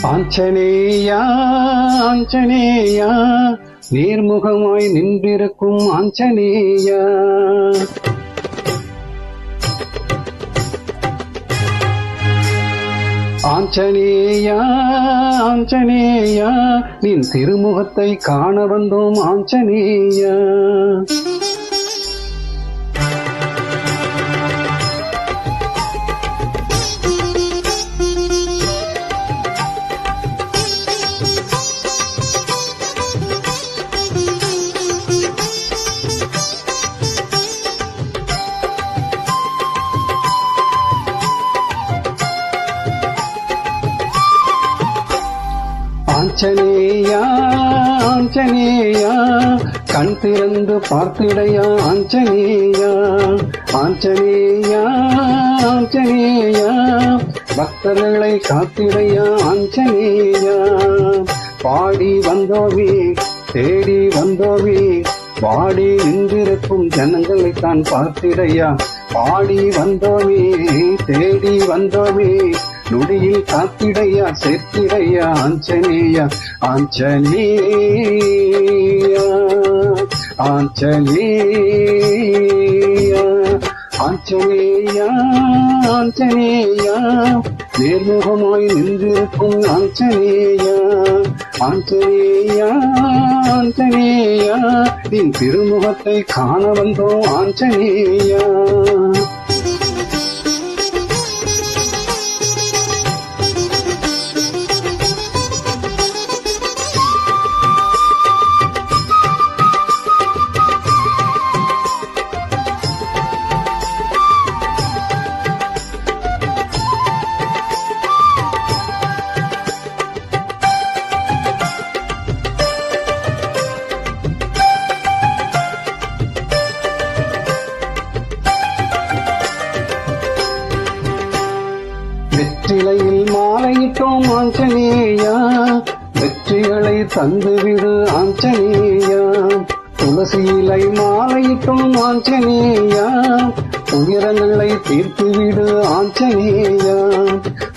ஆஞ்சநேயா ஆஞ்சநேயா நேர்முகமாய் நின்றிருக்கும் ஆஞ்சநேயா. ஆஞ்சநேயா ஆஞ்சநேயா நின் திருமுகத்தை காண வந்தோம் ஆஞ்சநேயா. ஆஞ்சநேயா ஆஞ்சநேயா கண் திறந்து பார்த்திடையா ஆஞ்சநேயா. ஆஞ்சநேயா ஆஞ்சநேயா பக்தர்களை காத்திடையா ஆஞ்சநேயா. பாடி வந்தோமே தேடி வந்தோமே பாடி நின்றிருக்கும் ஜனங்களை தான் பார்த்திடையா. பாடி வந்தோமே தேடி வந்தோமே நொடியில் காத்திடையா சேர்த்திடையா ஆஞ்சநேயா. ஆஞ்சநேயா ஆஞ்சநேயா ஆஞ்சநேயா ஆஞ்சநேயா நேர்முகமாய் நின்றிருக்கும் ஆஞ்சநேயா. ஆஞ்சநேயா ஆஞ்சநேயா நின் திருமுகத்தை காண வந்தோம் ஆஞ்சநேயா. வெற்றிலையில் மாலையிட்டோம் ஆஞ்சநேயா வெற்றிகளை தந்துவிடு ஆஞ்சநேயா. துளசியிலை மாலையிட்டோம் ஆஞ்சநேயா துயரங்களை தீர்த்துவிடு ஆஞ்சநேயா.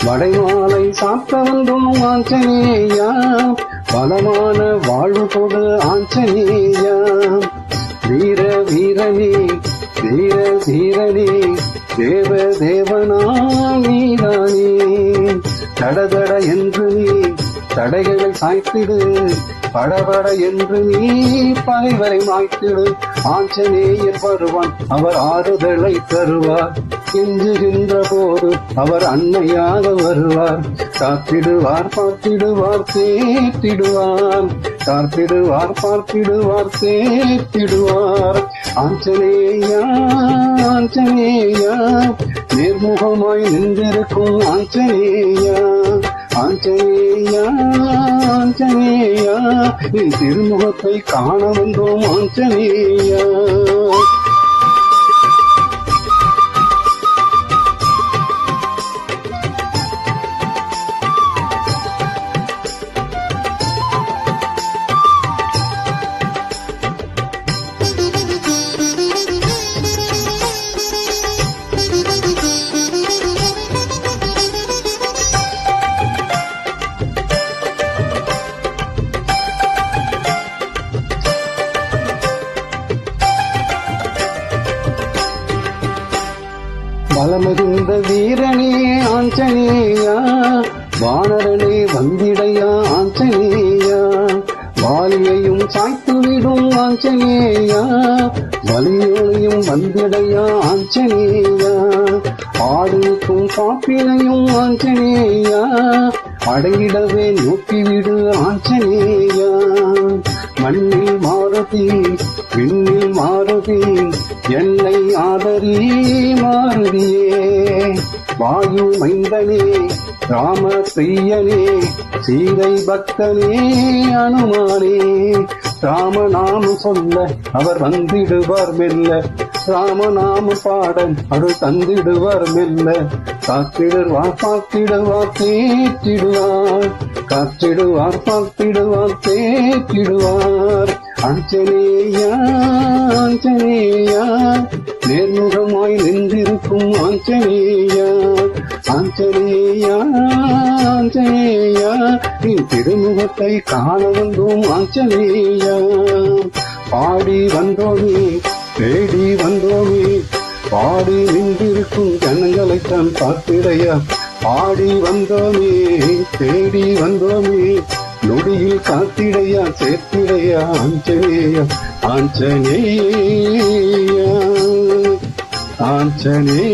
வடைமாலை சாத்த வந்தோம் ஆஞ்சநேயா பலமான வாழ்வு கொடு ஆஞ்சநேயா. வீர வீரனே வீர வீரனே தேவ தேவனா நீதானே. தடதட என்று நீ தடைகளை சாய்த்திடு படபட என்று நீ பகைவரை மாய்த்திடு. ஆஞ்சநேயர் வருவான் அவர் ஆறுதலை தருவார். கெஞ்சுகின்ற போது அவர் அன்னையாக வருவார். காத்திடுவார் பார்த்திடுவார் தேத்திடுவார். காத்திடுவார் பார்த்திடுவார் தேத்திடுவார். ஆஞ்சநேயா ஆஞ்சநேயா நேர்முகமாய் நின்றிருக்கும் ஆஞ்சநேயா. ஆஞ்சநேயா ஆஞ்சநேயா நீ திருமுகத்தை காண வந்தோம் ஆஞ்சநேயா. பலமிகுந்த வீரனே ஆஞ்சநேயா வானரனே வந்திடையா ஆஞ்சநேயா. வாலியையும் சாய்த்துவிடும் ஆஞ்சநேயா வலியோனையும் வந்திடையா ஆஞ்சநேயா. ஆடுக்கும் காப்பினையும் ஆஞ்சநேயா அடையிடவே நோக்கிவிடு ஆஞ்சநேயா. மண்ணில் மாறுதி விண்ணில் மாறுதி என்னை ஆதரி மாறுதியே. வாயு மைந்தனே ராம பிரியனே சீதை பக்தனே அனுமானே. ராமநாமம் சொல்ல அவர் வந்திடுவார் மெல்ல. ராமநாம பாடல் அருள் தந்திடுவார் மெல்ல. காத்திடுவார் பார்த்திடுவார் தேற்றிடுவார். காத்திடுவார் பார்த்திடுவார் தேற்றிடுவார். ஆஞ்சநேயா ஆஞ்சநேயா நேர்முகமாய் நின்றிருக்கும் ஆஞ்சநேயா. ஆஞ்சநேயா ஆஞ்சநேயா நீ திருமுகத்தை காண வந்தோம் ஆஞ்சநேயா. பாடி வந்தோமே தேடி வந்தோமே, பாடி நின்றிருக்கும் ஜனங்களைத்தான் பார்த்திடையா. பாடி வந்தோமே தேடி வந்தோமே, நொடியில் காத்திடையா சேர்த்திடையா ஆஞ்சநேயா. ஆஞ்சநேயா ஆஞ்சநேயா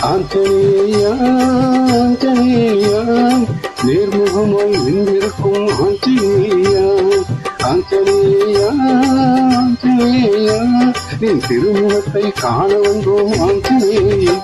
ஆஞ்சநேயா ஆஞ்சநேயா, நேர்முகமாய் நின்றிருக்கும் ஆஞ்சநேயா. ஆஞ்சநேயா ஆஞ்சநேயா, நீ திருமுகத்தை காண வந்தோம் ஆஞ்சநேயா.